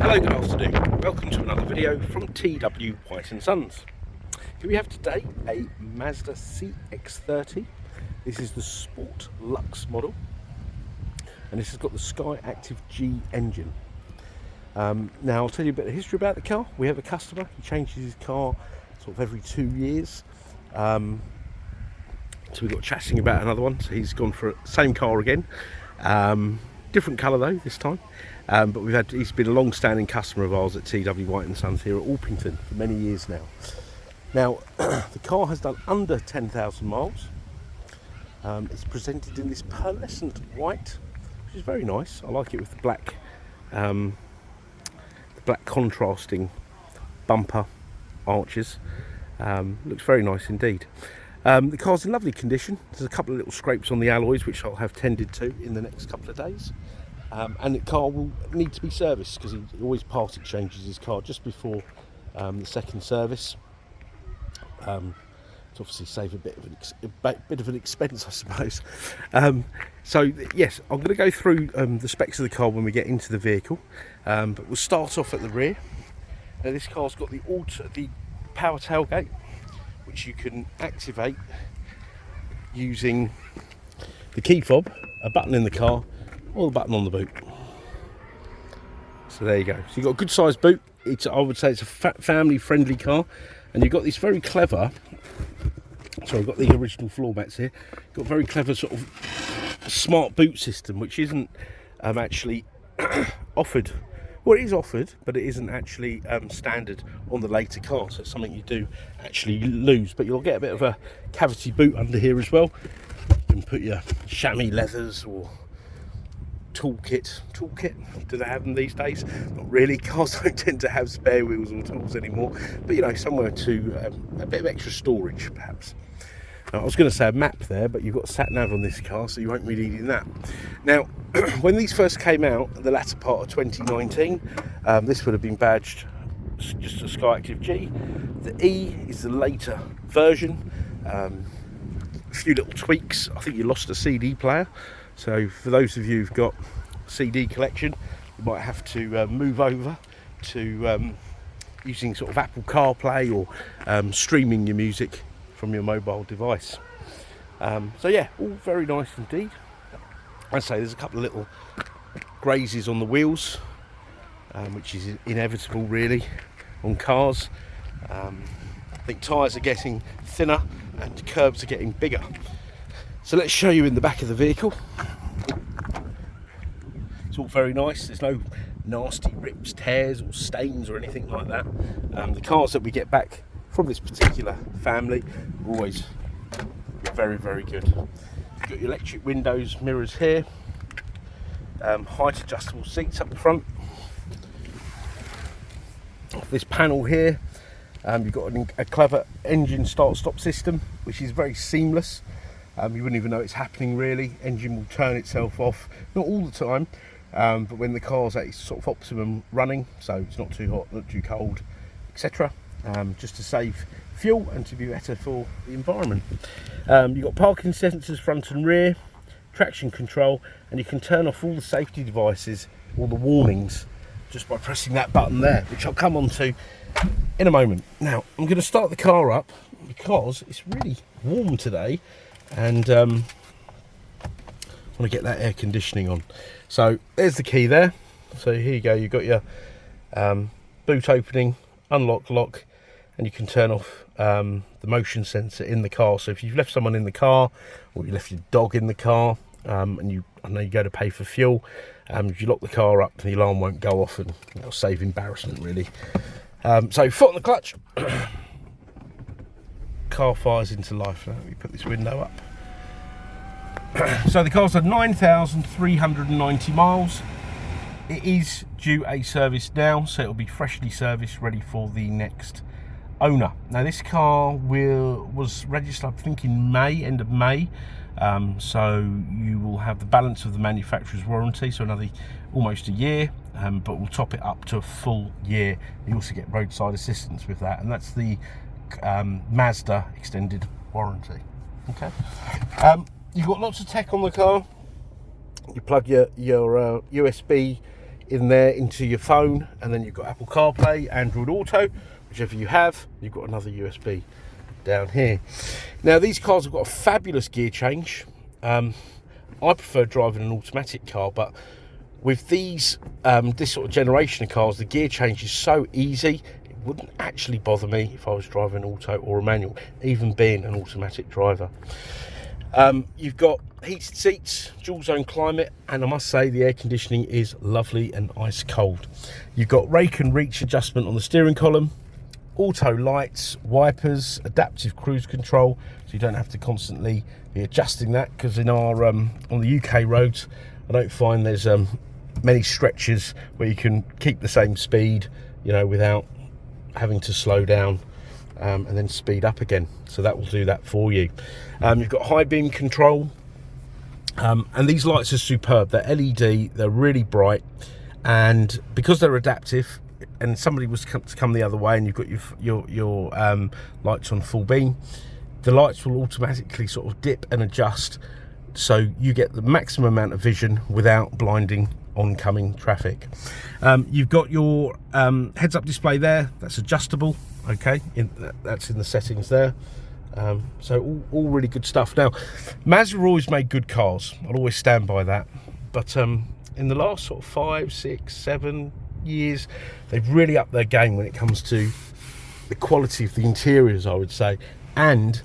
Hello, good afternoon. Welcome to another video from TW White & Sons. Here we have today a Mazda CX-30. This is the Sport Lux model, and this has got the eSKYACTIV-G engine. Now I'll tell you a bit of history about the car. We have a customer, he changes his car sort of every 2 years. So we got chatting about another one, so he's gone for the same car again. Different colour though this time, but he's been a long-standing customer of ours at TW White & Sons here at Orpington for many years now. Now the car has done under 10,000 miles. It's presented in this pearlescent white, which is very nice. I like it with the black contrasting bumper arches. Looks very nice indeed. The car's in lovely condition. There's a couple of little scrapes on the alloys which I'll have tended to in the next couple of days, and the car will need to be serviced because he always part exchanges his car just before the second service, to obviously save a bit of an expense, I suppose. So yes, I'm going to go through the specs of the car when we get into the vehicle, but we'll start off at the rear. Now this car's got the power tailgate, which you can activate using the key fob, a button in the car, or the button on the boot. So there you go. So you've got a good sized boot. I would say it's a family friendly car, and you've got this very clever, sorry, I've got the original floor mats here, got a very clever sort of smart boot system, which isn't actually offered. Well, it is offered, but it isn't actually standard on the later cars. So it's something you do actually lose, but you'll get a bit of a cavity boot under here as well. You can put your chamois leathers or toolkit. Do they have them these days? Not really. Cars don't tend to have spare wheels or tools anymore, but you know, somewhere to a bit of extra storage perhaps. Now, I was going to say a map there, but you've got sat nav on this car, so you won't be needing that. Now, when these first came out, the latter part of 2019, this would have been badged just a eSKYACTIV-G. The E is the later version. A few little tweaks. I think you lost a CD player, so for those of you who've got a CD collection, you might have to move over to using sort of Apple CarPlay or streaming your music from your mobile device. So yeah, all very nice indeed. I'd say there's a couple of little grazes on the wheels, which is inevitable really on cars. I think tyres are getting thinner and curbs are getting bigger. So let's show you in the back of the vehicle. It's all very nice. There's no nasty rips, tears or stains or anything like that. The cars that we get back from this particular family are always very, very good. You've got your electric windows, mirrors here, height adjustable seats up the front. This panel here, you've got a clever engine start-stop system, which is very seamless. You wouldn't even know it's happening really. Engine will turn itself off, not all the time, but when the car's at its sort of optimum running, so it's not too hot, not too cold, etc. Just to save fuel and to be better for the environment. You've got parking sensors front and rear, traction control, and you can turn off all the safety devices, all the warnings, just by pressing that button there, which I'll come on to in a moment. Now I'm going to start the car up because it's really warm today, and I want to get that air conditioning on. So there's the key there. So here you go, you've got your boot opening, unlock, lock, and you can turn off the motion sensor in the car. So if you've left someone in the car, or you left your dog in the car, and I know you go to pay for fuel, if you lock the car up, the alarm won't go off, and it'll save embarrassment really. So foot on the clutch, car fires into life. Now let me put this window up. So the car's had 9,390 miles. It is due a service now, so it'll be freshly serviced, ready for the next owner. Now this car was registered, I think, in May, end of May. So you will have the balance of the manufacturer's warranty, so another almost a year, but we'll top it up to a full year. You also get roadside assistance with that, and that's the Mazda extended warranty. Okay. You've got lots of tech on the car. You plug your USB in there into your phone, and then you've got Apple CarPlay, Android Auto, whichever you have. You've got another USB down here. Now these cars have got a fabulous gear change. I prefer driving an automatic car, but with these this sort of generation of cars, the gear change is so easy. It wouldn't actually bother me if I was driving an auto or a manual, even being an automatic driver. You've got heated seats, dual zone climate, and I must say the air conditioning is lovely and ice cold. You've got rake and reach adjustment on the steering column, auto lights, wipers, adaptive cruise control, so you don't have to constantly be adjusting that, because in our on the UK roads I don't find there's many stretches where you can keep the same speed, you know, without having to slow down and then speed up again. So that will do that for you. You've got high beam control, and these lights are superb. They're LED, they're really bright, and because they're adaptive, and somebody was to come the other way and you've got your lights on full beam, the lights will automatically sort of dip and adjust, so you get the maximum amount of vision without blinding oncoming traffic. You've got your heads-up display there, that's adjustable, okay, that's in the settings there. So all really good stuff. Now, Mazda always made good cars, I'll always stand by that, but in the last sort of 5, 6, 7 years, they've really upped their game when it comes to the quality of the interiors, I would say, and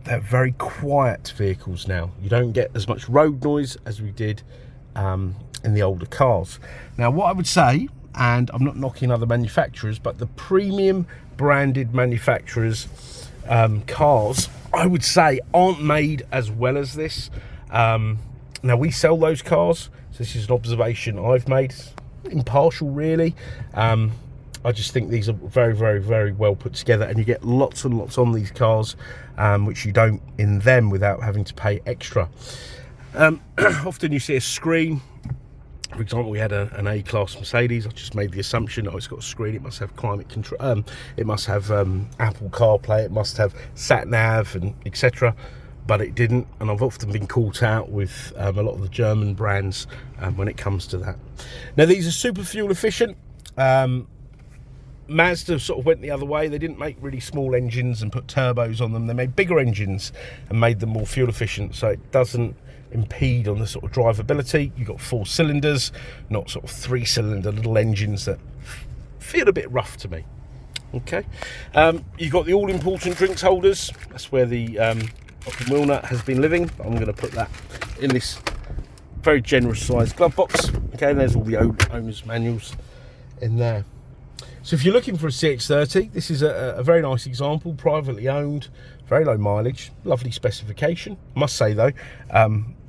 they're very quiet vehicles now. You don't get as much road noise as we did in the older cars. Now, what I would say, and I'm not knocking other manufacturers, but the premium branded manufacturers cars, I would say, aren't made as well as this. Now, we sell those cars, so this is an observation I've made, impartial really. I just think these are very, very, very well put together, and you get lots and lots on these cars, which you don't in them without having to pay extra. Often you see a screen. For example, we had an A-Class Mercedes. I just made the assumption, oh, it's got a screen, it must have climate control, it must have Apple CarPlay, it must have sat-nav, and etc. But it didn't, and I've often been caught out with a lot of the German brands when it comes to that. Now, these are super fuel efficient. Mazda sort of went the other way. They didn't make really small engines and put turbos on them. They made bigger engines and made them more fuel efficient, so it doesn't impede on the sort of drivability. You've got 4 cylinders, not sort of 3-cylinder little engines that feel a bit rough to me. Okay, you've got the all-important drinks holders. That's where the Ocken Wilnut has been living. I'm going to put that in this very generous sized glove box. Okay, and there's all the owner's manuals in there. So if you're looking for a CX-30, this is a very nice example, privately owned, very low mileage, lovely specification. I must say though,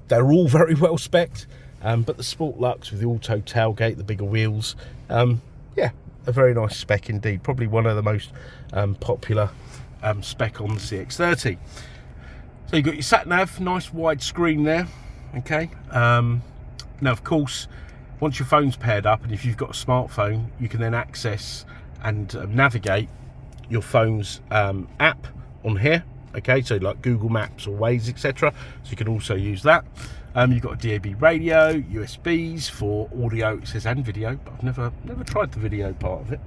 they're all very well spec'd, but the Sport Lux with the auto tailgate, the bigger wheels, yeah, a very nice spec indeed. Probably one of the most popular spec on the CX-30. So you've got your sat-nav, nice wide screen there, okay. Now of course, once your phone's paired up, and if you've got a smartphone, you can then access and navigate your phone's app on here, okay, so like Google Maps or Waze, etc. So you can also use that. You've got a DAB radio, USBs for audio, it says, and video, but I've never tried the video part of it.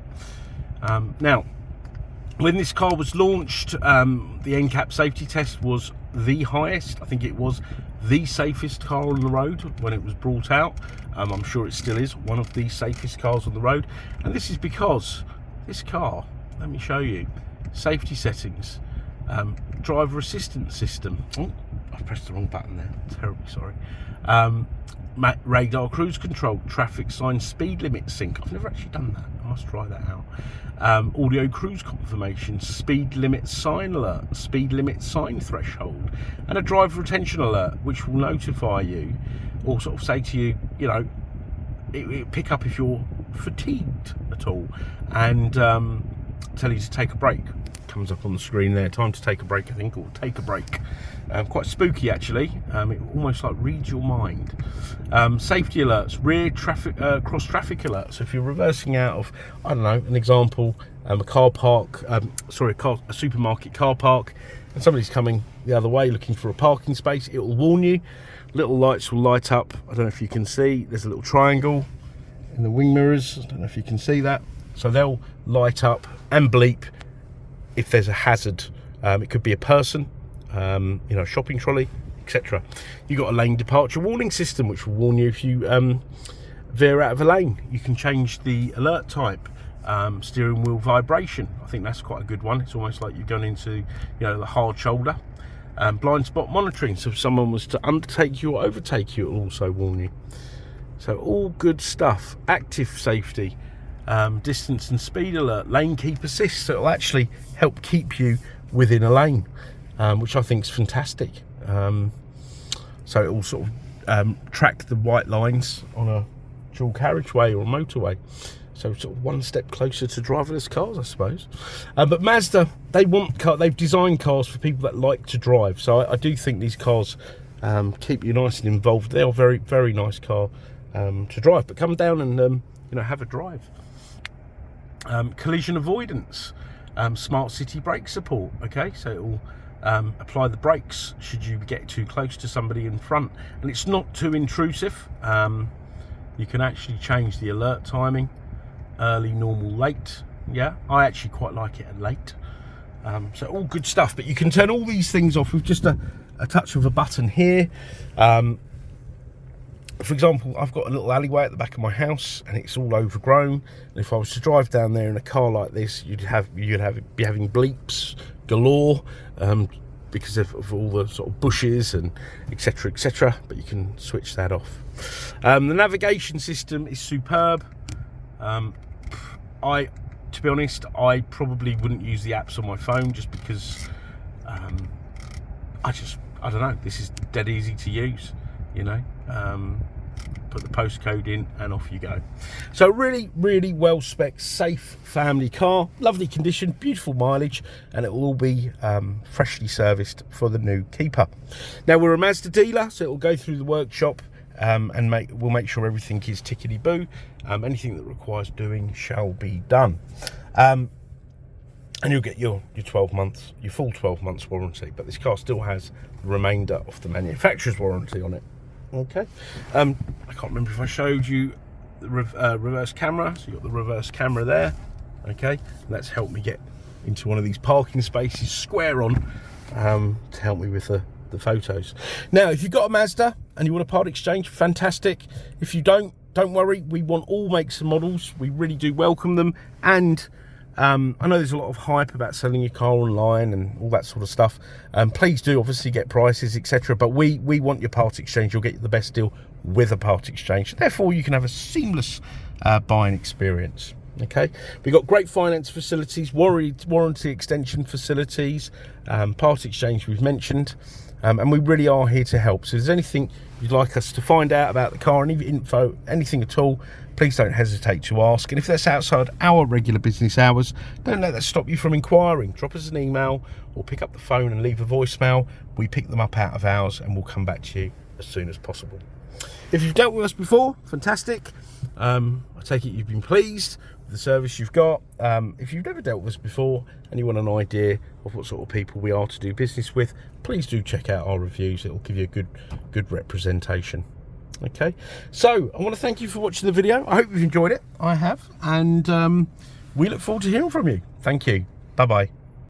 Now, when this car was launched, the NCAP safety test was the highest. I think it was the safest car on the road when it was brought out. I'm sure it still is one of the safest cars on the road, and this is because this car, let me show you, safety settings, driver assistance system. Oh, I've pressed the wrong button there, terribly sorry. Radar cruise control, traffic sign speed limit sync. I've never actually done that, I must try that out. Audio cruise confirmation, speed limit sign alert, speed limit sign threshold, and a driver attention alert, which will notify you or sort of say to you, you know, it pick up if you're fatigued at all, and tell you to take a break. Comes up on the screen there, time to take a break, I think, or take a break. Quite spooky actually. It almost like reads your mind. Safety alerts, rear traffic, cross traffic alerts. So if you're reversing out of, I don't know, an example, a car park, a supermarket car park, and somebody's coming the other way looking for a parking space, it will warn you. Little lights will light up. I don't know if you can see, there's a little triangle in the wing mirrors. I don't know if you can see that. So they'll light up and bleep if there's a hazard. It could be a person, you know, a shopping trolley, etc. You've got a lane departure warning system, which will warn you if you veer out of a lane. You can change the alert type, steering wheel vibration. I think that's quite a good one. It's almost like you're going into, you know, the hard shoulder. Blind spot monitoring, so if someone was to undertake you or overtake you, it will also warn you. So all good stuff. Active safety, distance and speed alert, lane keep assist, so it'll actually help keep you within a lane, which I think is fantastic. So it will sort of track the white lines on a dual carriageway or a motorway. So sort of one step closer to driverless cars, I suppose. But Mazda, they've designed cars for people that like to drive. So I do think these cars keep you nice and involved. They are very, very nice car to drive. But come down and you know, have a drive. Collision avoidance, smart city brake support. Okay, so it will apply the brakes should you get too close to somebody in front, and it's not too intrusive. You can actually change the alert timing. Early, normal, late. Yeah, I actually quite like it at late. So all good stuff, but you can turn all these things off with just a touch of a button here. For example, I've got a little alleyway at the back of my house and it's all overgrown, and if I was to drive down there in a car like this, you'd be having bleeps galore, because of all the sort of bushes and etc, etc. But you can switch that off. The navigation system is superb. To be honest, I probably wouldn't use the apps on my phone, just because I don't know, this is dead easy to use, you know. Put the postcode in and off you go. So really, really well spec, safe family car, lovely condition, beautiful mileage, and it will all be freshly serviced for the new keeper. Now, we're a Mazda dealer, so it will go through the workshop and we'll make sure everything is tickety-boo. Anything that requires doing shall be done. And you'll get your 12 months, your full 12 months warranty, but this car still has the remainder of the manufacturer's warranty on it. Okay. I can't remember if I showed you the reverse camera. So you've got the reverse camera there. Okay, and that's helped me get into one of these parking spaces square on, to help me with the photos. Now, if you've got a Mazda and you want a part exchange, fantastic. If you don't worry, we want all makes and models. We really do welcome them. And I know there's a lot of hype about selling your car online and all that sort of stuff. Please do obviously get prices, etc. But we want your part exchange. You'll get the best deal with a part exchange. Therefore, you can have a seamless buying experience. Okay, we've got great finance facilities, warranty extension facilities, part exchange we've mentioned, and we really are here to help. So if there's anything you'd like us to find out about the car, any info, anything at all, please don't hesitate to ask. And if that's outside our regular business hours, don't let that stop you from inquiring. Drop us an email or pick up the phone and leave a voicemail. We pick them up out of ours and we'll come back to you as soon as possible. If you've dealt with us before, fantastic. I take it you've been pleased with the service you've got. If you've never dealt with us before and you want an idea of what sort of people we are to do business with, please do check out our reviews. It'll give you a good representation. Okay, so I want to thank you for watching the video. I hope you've enjoyed it. I have, and we look forward to hearing from you. Thank you. Bye bye.